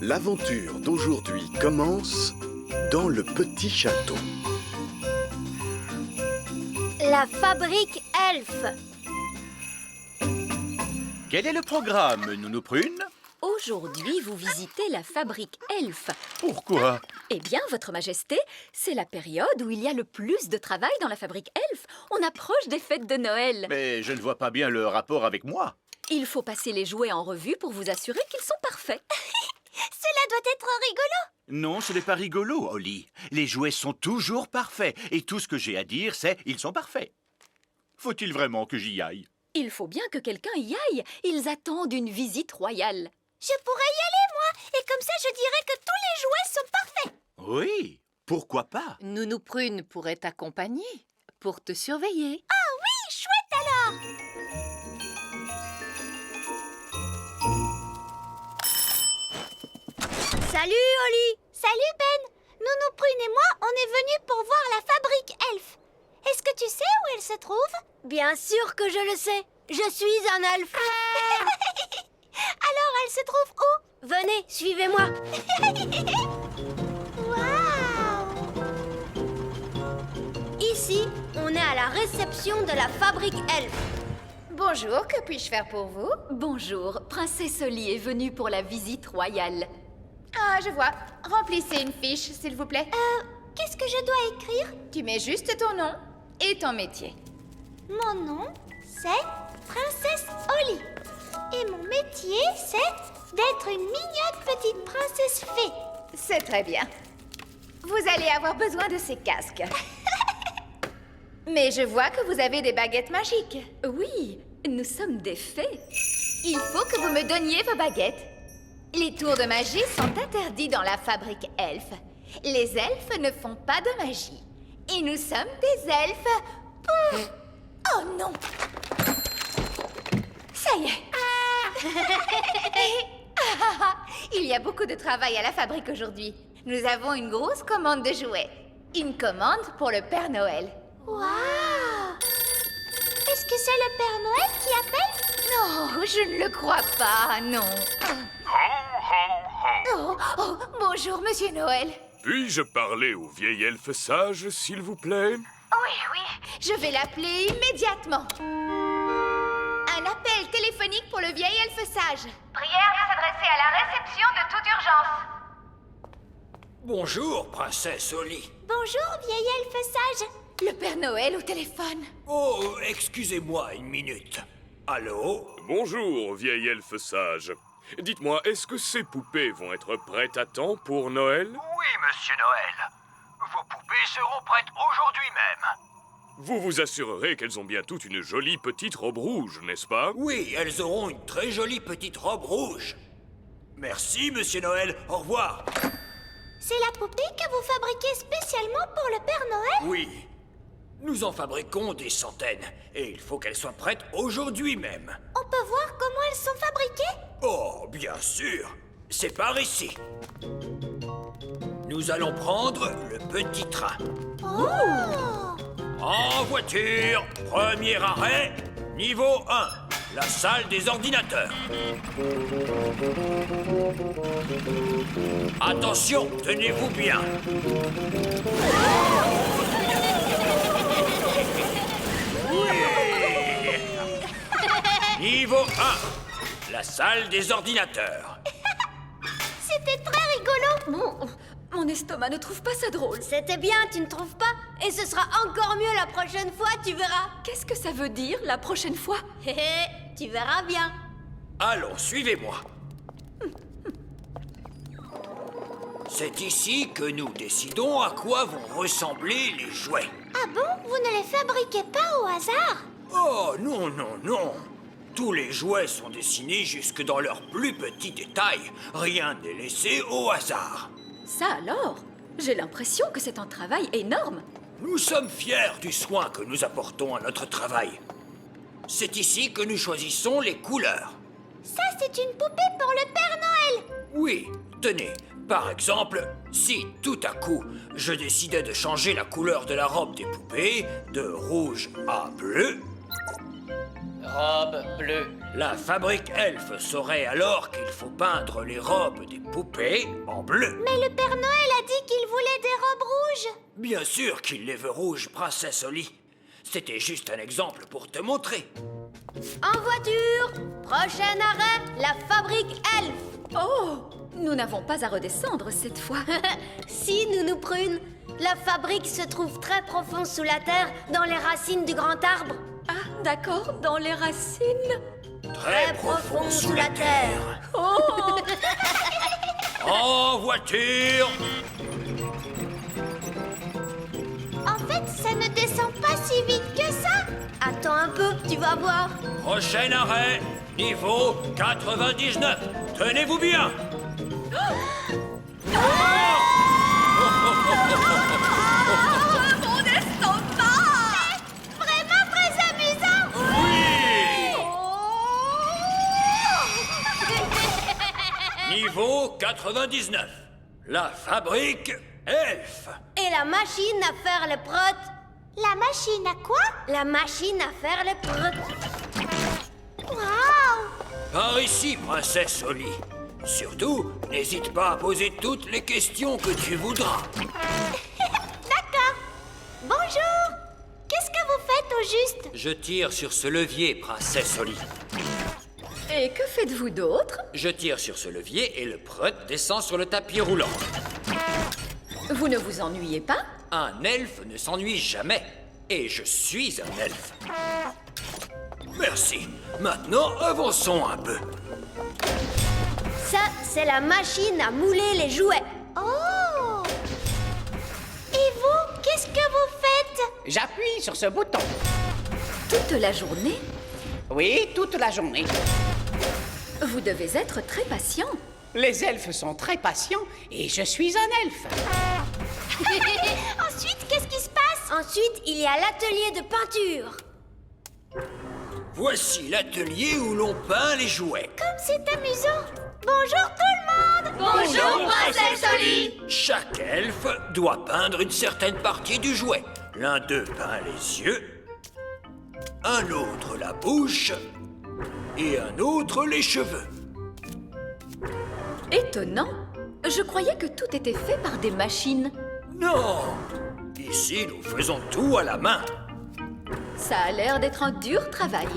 L'aventure d'aujourd'hui commence dans le petit château. La fabrique Elf. Quel est le programme, Nounou Prune? Aujourd'hui, vous visitez la fabrique Elf. Pourquoi? Eh bien, Votre Majesté, c'est la période où il y a le plus de travail dans la fabrique Elf. On approche des fêtes de Noël. Mais je ne vois pas bien le rapport avec moi. Il faut passer les jouets en revue pour vous assurer qu'ils sont parfaits. Cela doit être rigolo. Non, ce n'est pas rigolo, Holly. Les jouets sont toujours parfaits. Et tout ce que j'ai à dire, c'est ils sont parfaits. Faut-il vraiment que j'y aille? Il faut bien que quelqu'un y aille. Ils attendent une visite royale. Je pourrais y aller, moi. Et comme ça, je dirais que tous les jouets sont parfaits. Oui, pourquoi pas? Nounou Prune pourrait t'accompagner pour te surveiller. Ah oui, chouette alors. Salut, Holly. Salut, Ben. Nounou Prune et moi, on est venus pour voir la fabrique Elf. Est-ce que tu sais où elle se trouve? Bien sûr que je le sais. Je suis un elfe. Alors, elle se trouve où? Venez, suivez-moi. Waouh! Ici, on est à la réception de la fabrique Elf. Bonjour, que puis-je faire pour vous? Bonjour, Princesse Holly est venue pour la visite royale. Ah, je vois. Remplissez une fiche, s'il vous plaît. Qu'est-ce que je dois écrire? Tu mets juste ton nom et ton métier. Mon nom, c'est Princesse Holly. Et mon métier, c'est d'être une mignonne petite princesse fée. C'est très bien. Vous allez avoir besoin de ces casques. Mais je vois que vous avez des baguettes magiques. Oui, nous sommes des fées. Il faut que vous me donniez vos baguettes. Les tours de magie sont interdits dans la fabrique Elf. Les elfes ne font pas de magie. Et nous sommes des elfes. Oh non! Ça y est. Il y a beaucoup de travail à la fabrique aujourd'hui. Nous avons une grosse commande de jouets. Une commande pour le Père Noël. Waouh! Est-ce que c'est le Père Noël qui appelle? Non, je ne le crois pas, non. Oh, bonjour, Monsieur Noël. Puis-je parler au vieil elfe sage, s'il vous plaît? Oui, je vais l'appeler immédiatement. Un appel téléphonique pour le vieil elfe sage. Prière de s'adresser à la réception de toute urgence. Bonjour, princesse Holly. Bonjour, vieil elfe sage. Le Père Noël au téléphone. Oh, excusez-moi une minute. Allô? Bonjour, vieil elfe sage. Dites-moi, est-ce que ces poupées vont être prêtes à temps pour Noël? Oui, monsieur Noël. Vos poupées seront prêtes aujourd'hui même. Vous vous assurerez qu'elles ont bien toutes une jolie petite robe rouge, n'est-ce pas? Oui, elles auront une très jolie petite robe rouge. Merci, monsieur Noël. Au revoir. C'est la poupée que vous fabriquez spécialement pour le Père Noël? Oui. Nous en fabriquons des centaines. Et il faut qu'elles soient prêtes aujourd'hui même. On peut voir comment elles sont fabriquées? Oh, bien sûr. C'est par ici. Nous allons prendre le petit train. Oh! En voiture, premier arrêt, niveau 1, la salle des ordinateurs. Attention, tenez-vous bien. Niveau 1, la salle des ordinateurs. C'était très rigolo. Mon estomac ne trouve pas ça drôle. C'était bien, tu ne trouves pas? Et ce sera encore mieux la prochaine fois, tu verras. Qu'est-ce que ça veut dire, la prochaine fois? Hé hé, tu verras bien. Allons, suivez-moi. C'est ici que nous décidons à quoi vont ressembler les jouets. Ah bon? Vous ne les fabriquez pas au hasard? Oh, non, non, non. Tous les jouets sont dessinés jusque dans leurs plus petits détails. Rien n'est laissé au hasard. Ça alors? J'ai l'impression que c'est un travail énorme. Nous sommes fiers du soin que nous apportons à notre travail. C'est ici que nous choisissons les couleurs. Ça, c'est une poupée pour le Père Noël. Oui, tenez, par exemple, si tout à coup, je décidais de changer la couleur de la robe des poupées de rouge à bleu, Robe bleue. La fabrique Elf saurait alors qu'il faut peindre les robes des poupées en bleu. Mais le Père Noël a dit qu'il voulait des robes rouges. Bien sûr qu'il les veut rouges, princesse Holly. C'était juste un exemple pour te montrer. En voiture, prochain arrêt, la fabrique Elf. Oh, nous n'avons pas à redescendre cette fois. Si, Nounou Prune, la fabrique se trouve très profond sous la terre, dans les racines du grand arbre. Ah, d'accord, dans les racines. Très profond sous la terre. Oh, En voiture. En fait, ça ne descend pas si vite que ça. Attends un peu, tu vas voir. Prochain arrêt, niveau 99. Tenez-vous bien. mon estomac! Vraiment très amusant. Niveau 99. La fabrique Elf. Et la machine à faire le prot. La machine à quoi? La machine à faire le prot. Waouh! Par ici, princesse Holly. Surtout, n'hésite pas à poser toutes les questions que tu voudras. D'accord. Bonjour. Qu'est-ce que vous faites au juste? Je tire sur ce levier, princesse Holly. Et que faites-vous d'autre? Je tire sur ce levier et le prut descend sur le tapis roulant. Vous ne vous ennuyez pas? Un elfe ne s'ennuie jamais. Et je suis un elfe. Merci. Maintenant, avançons un peu. Ça, c'est la machine à mouler les jouets. Oh! Et vous, qu'est-ce que vous faites? J'appuie sur ce bouton. Toute la journée? Oui, toute la journée. Vous devez être très patient. Les elfes sont très patients et je suis un elfe. Ensuite, qu'est-ce qui se passe? Ensuite, il y a l'atelier de peinture. Voici l'atelier où l'on peint les jouets. Comme c'est amusant. Bonjour tout le monde. Bonjour, princesse Holly. Chaque elfe doit peindre une certaine partie du jouet. L'un d'eux peint les yeux, un autre la bouche et un autre les cheveux. Étonnant. Je croyais que tout était fait par des machines. Non! Ici, nous faisons tout à la main. Ça a l'air d'être un dur travail.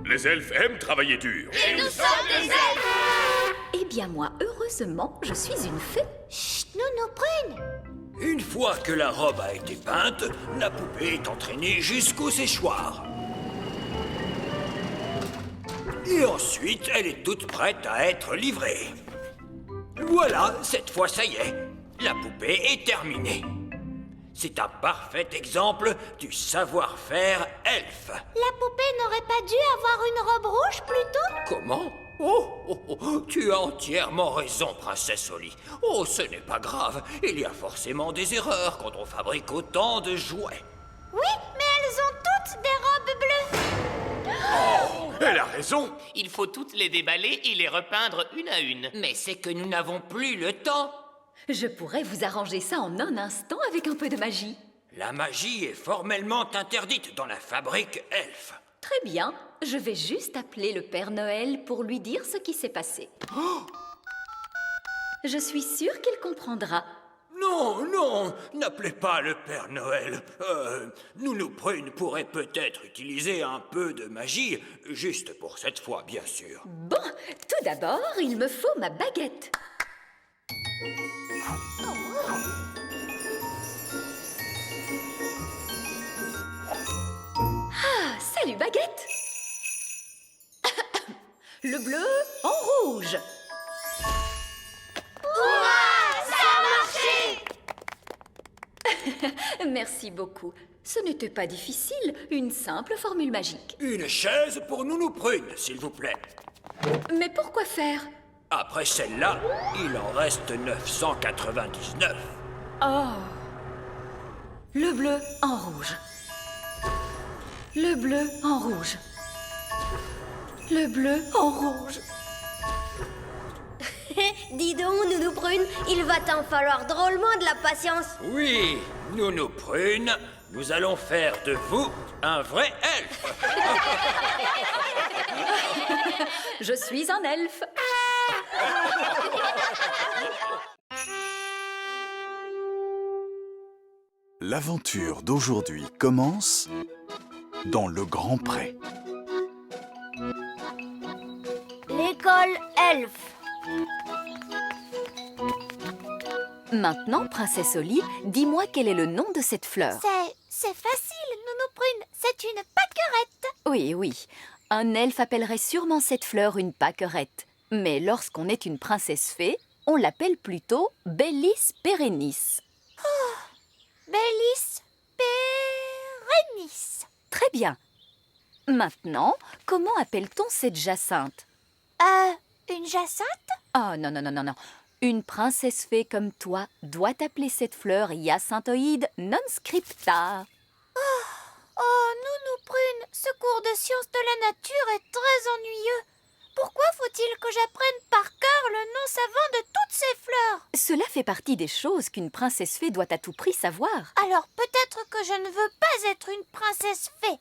Les elfes aiment travailler dur. Et nous sommes des elfes. Eh bien moi, heureusement, je suis une fée. Chut, Nounou Prune. Une fois que la robe a été peinte, la poupée est entraînée jusqu'au séchoir. Et ensuite, elle est toute prête à être livrée. Voilà, cette fois, ça y est. La poupée est terminée. C'est un parfait exemple du savoir-faire elfe. La poupée n'aurait pas dû avoir une robe rouge plutôt? Comment? Oh, tu as entièrement raison, princesse Holly. Oh, ce n'est pas grave. Il y a forcément des erreurs quand on fabrique autant de jouets. Oui, mais elles ont toutes des robes bleues. Elle a raison. Il faut toutes les déballer et les repeindre une à une. Mais c'est que nous n'avons plus le temps. Je pourrais vous arranger ça en un instant avec un peu de magie. La magie est formellement interdite dans la fabrique elfe. Très bien, je vais juste appeler le Père Noël pour lui dire ce qui s'est passé. Je suis sûre qu'il comprendra. Non, n'appelez pas le Père Noël. Nounou Prune pourrait peut-être utiliser un peu de magie, juste pour cette fois, bien sûr. Bon, tout d'abord, il me faut ma baguette. Ah, salut baguette. Le bleu en rouge. Merci beaucoup. Ce n'était pas difficile, une simple formule magique. Une chaise pour Nounou Prune, s'il vous plaît. Mais pourquoi faire? Après celle-là, il en reste 999. Oh. Le bleu en rouge. Le bleu en rouge. Le bleu en rouge. Dis donc, Nounou Prune, il va t'en falloir drôlement de la patience. Oui, Nounou Prune, nous allons faire de vous un vrai elfe. Je suis un elfe. L'aventure d'aujourd'hui commence dans le Grand Pré. L'école elfe. Maintenant, princesse Oli, dis-moi quel est le nom de cette fleur. C'est facile, Nounou Prune. C'est une pâquerette. Oui, oui. Un elfe appellerait sûrement cette fleur une pâquerette. Mais lorsqu'on est une princesse fée, on l'appelle plutôt Bellis perennis. Bellis perennis. Très bien. Maintenant, comment appelle-t-on cette jacinthe? Une jacinthe? Oh non, non, non, non, non. Une princesse fée comme toi doit appeler cette fleur hyacinthoïde non scripta. Oh, Nounou Prune, ce cours de sciences de la nature est très ennuyeux. Pourquoi faut-il que j'apprenne par cœur le nom savant de toutes ces fleurs? Cela fait partie des choses qu'une princesse fée doit à tout prix savoir. Alors peut-être que je ne veux pas être une princesse fée.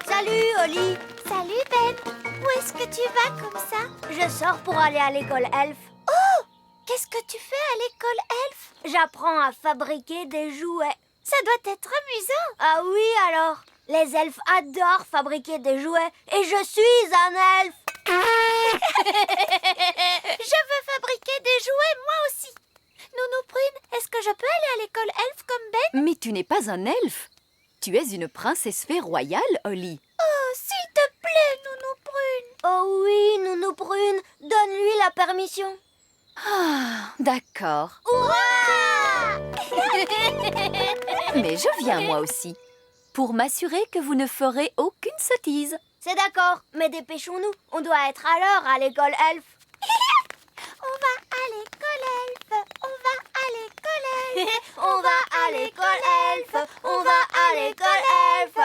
Salut, Oli. Salut, Ben. Où est-ce que tu vas comme ça? Je sors pour aller à l'école elfe. Oh! Qu'est-ce que tu fais à l'école elfe? J'apprends à fabriquer des jouets. Ça doit être amusant. Ah oui, alors? Les elfes adorent fabriquer des jouets et je suis un elfe. Je veux fabriquer des jouets, moi aussi. Nounou Prune, est-ce que je peux aller à l'école elfe comme Ben? Mais tu n'es pas un elfe. Tu es une princesse fée royale, Oli. Oh, s'il te plaît, Nounou Prune. Oh oui, Nounou Prune, donne-lui la permission. Ah, d'accord. Hurrah! Mais je viens moi aussi, pour m'assurer que vous ne ferez aucune sottise. C'est d'accord, mais dépêchons-nous. On doit être à l'heure à l'école elfe. On va à l'école elfe. On va à l'école elfe. On va à l'école elfe. On va à l'école elfe.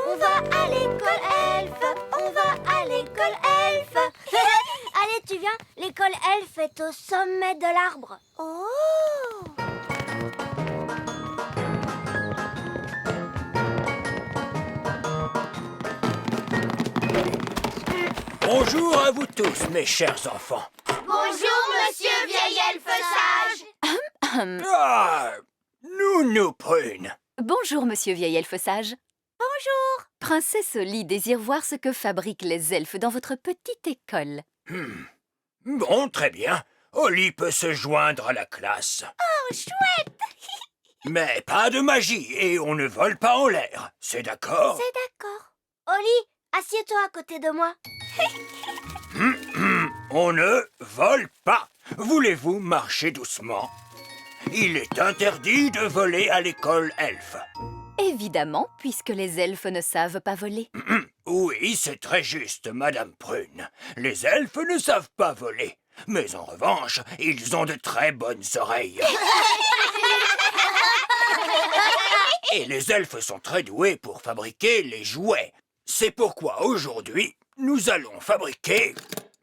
On va à l'école elfe. On va à l'école elfe. Allez, tu viens. L'école elfe est au sommet de l'arbre. Oh! Bonjour à vous tous, mes chers enfants. Bonjour, monsieur vieil elfe sage. Ah, Nounou Prune. Bonjour, monsieur vieil elfe sage. Bonjour. Princesse Oli désire voir ce que fabriquent les elfes dans votre petite école. Bon, très bien. Oli peut se joindre à la classe. Oh, chouette. Mais pas de magie et on ne vole pas en l'air. C'est d'accord? C'est d'accord. Oli, assieds-toi à côté de moi. On ne vole pas. Voulez-vous marcher doucement? Il est interdit de voler à l'école elfe. Évidemment, puisque les elfes ne savent pas voler. Oui, c'est très juste, Madame Prune. Les elfes ne savent pas voler. Mais en revanche, ils ont de très bonnes oreilles. Et les elfes sont très doués pour fabriquer les jouets. C'est pourquoi aujourd'hui, nous allons fabriquer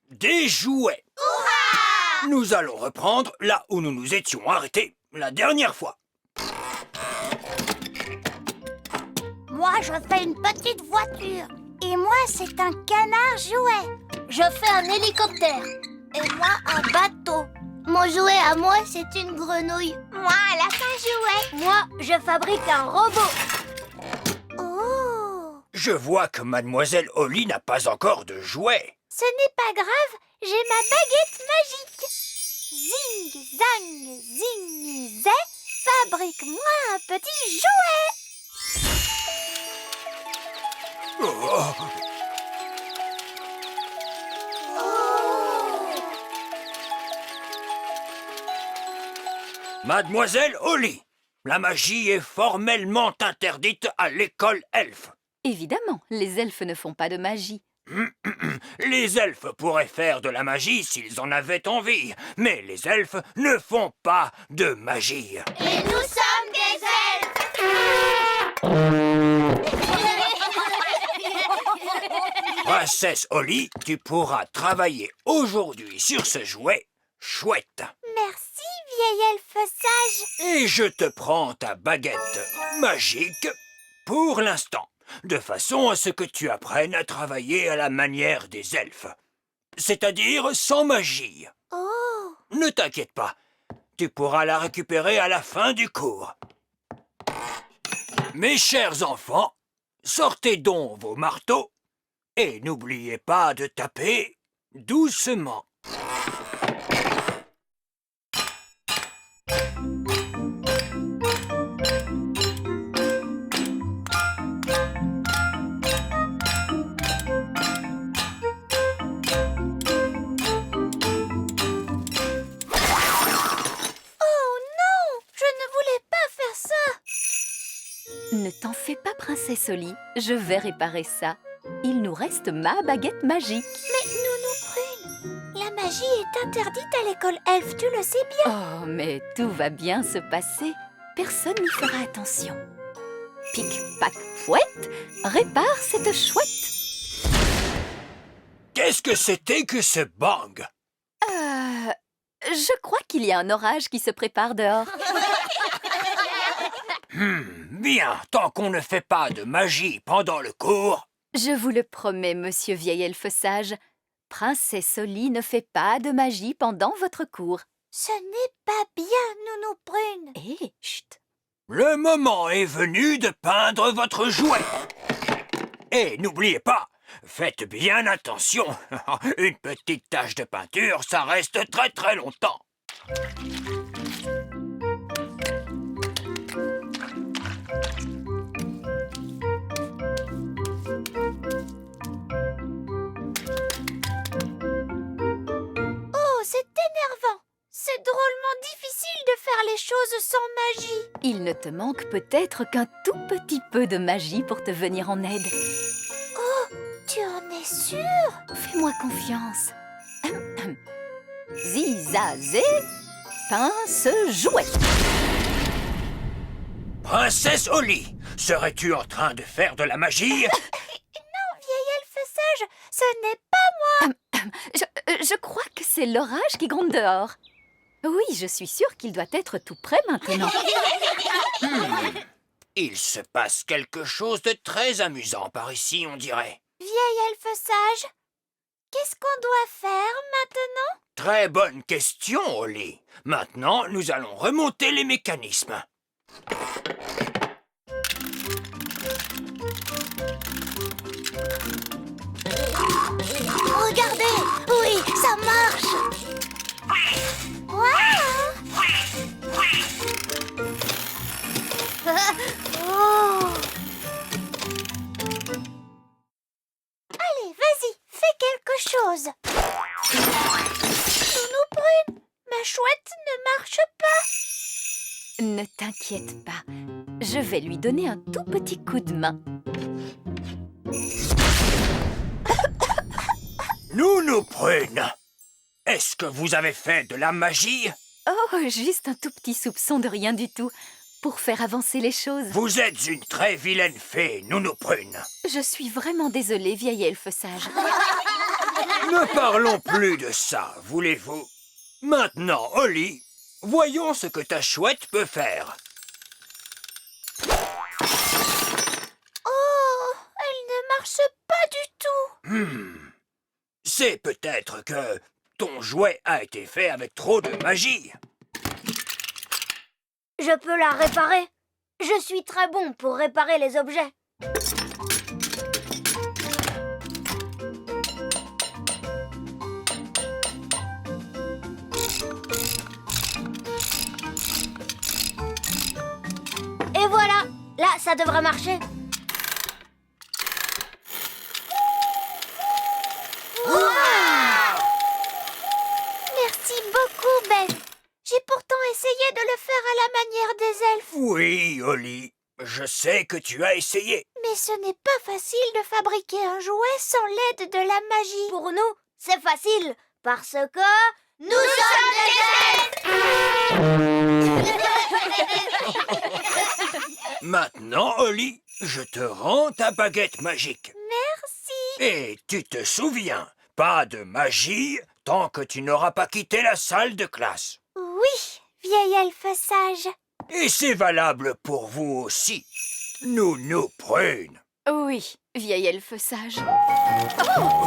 des jouets. Hurrah! Nous allons reprendre là où nous nous étions arrêtés la dernière fois. Moi, je fais une petite voiture. Et moi, c'est un canard jouet. Je fais un hélicoptère. Et moi, un bateau. Mon jouet à moi, c'est une grenouille. Moi, un lapin jouet. Moi, je fabrique un robot. Oh! Je vois que Mademoiselle Oli n'a pas encore de jouets. Ce n'est pas grave, j'ai ma baguette magique. Zing, zang, zing, zé, fabrique-moi un petit jouet. Oh. Mademoiselle Oli, la magie est formellement interdite à l'école elfe. Évidemment, les elfes ne font pas de magie. Les elfes pourraient faire de la magie s'ils en avaient envie, mais les elfes ne font pas de magie. Et nous sommes des elfes. Princesse Oli, tu pourras travailler aujourd'hui sur ce jouet chouette. Merci, vieil elfe sage. Et je te prends ta baguette magique pour l'instant, de façon à ce que tu apprennes à travailler à la manière des elfes, c'est-à-dire sans magie. Oh, Ne t'inquiète pas, tu pourras la récupérer à la fin du cours. Mes chers enfants, sortez donc vos marteaux et n'oubliez pas de taper doucement. Ne t'en fais pas, princesse Oli. Je vais réparer ça. Il nous reste ma baguette magique. mais Nounou Prune, la magie est interdite à l'école elfe, tu le sais bien. Oh, mais tout va bien se passer. Personne n'y fera attention. Pic, pac, fouette, répare cette chouette. Qu'est-ce que c'était que ce bang? Je crois qu'il y a un orage qui se prépare dehors. Bien, tant qu'on ne fait pas de magie pendant le cours. Je vous le promets, monsieur vieil elfe sage. Princesse Oli ne fait pas de magie pendant votre cours. Ce n'est pas bien, Nounou Prune. Hé, chut. Le moment est venu de peindre votre jouet. Et n'oubliez pas, faites bien attention. Une petite tache de peinture, ça reste très très longtemps. Oh, c'est énervant. C'est drôlement difficile de faire les choses sans magie. Il ne te manque peut-être qu'un tout petit peu de magie pour te venir en aide. Tu en es sûre? Fais-moi confiance. Zizazé, pince jouet. Princesse Oli, serais-tu en train de faire de la magie? Non, vieil elfe sage, ce n'est pas moi. Je crois que c'est l'orage qui gronde dehors. Oui, je suis sûre qu'il doit être tout prêt maintenant. Il se passe quelque chose de très amusant par ici, on dirait. Vieil elfe sage, qu'est-ce qu'on doit faire maintenant? Très bonne question, Oli. Maintenant, nous allons remonter les mécanismes. Regardez, oui, ça marche. Waouh! Oh. Allez, vas-y, fais quelque chose. Nounou Prune, ma chouette ne marche pas. Ne t'inquiète pas, je vais lui donner un tout petit coup de main. Nounou Prune, est-ce que vous avez fait de la magie? Oh, juste un tout petit soupçon de rien du tout, pour faire avancer les choses. Vous êtes une très vilaine fée, Nounou Prune. Je suis vraiment désolée, vieil elfe sage. Ne parlons plus de ça, voulez-vous? Maintenant, Oli, voyons ce que ta chouette peut faire. Oh, elle ne marche pas du tout. C'est peut-être que ton jouet a été fait avec trop de magie. Je peux la réparer. Je suis très bon pour réparer les objets. Et voilà, là, ça devrait marcher. Merci beaucoup, Ben. J'ai pourtant essayé de le faire à la manière des elfes. Oui, Oli, je sais que tu as essayé. Mais ce n'est pas facile de fabriquer un jouet sans l'aide de la magie. Pour nous, c'est facile, parce que nous sommes des elfes. Maintenant, Oli, je te rends ta baguette magique. Merci. Et tu te souviens, pas de magie tant que tu n'auras pas quitté la salle de classe. Oui, vieil elfe sage. Et c'est valable pour vous aussi, Nounou Prune. Oui, vieil elfe sage. Oh!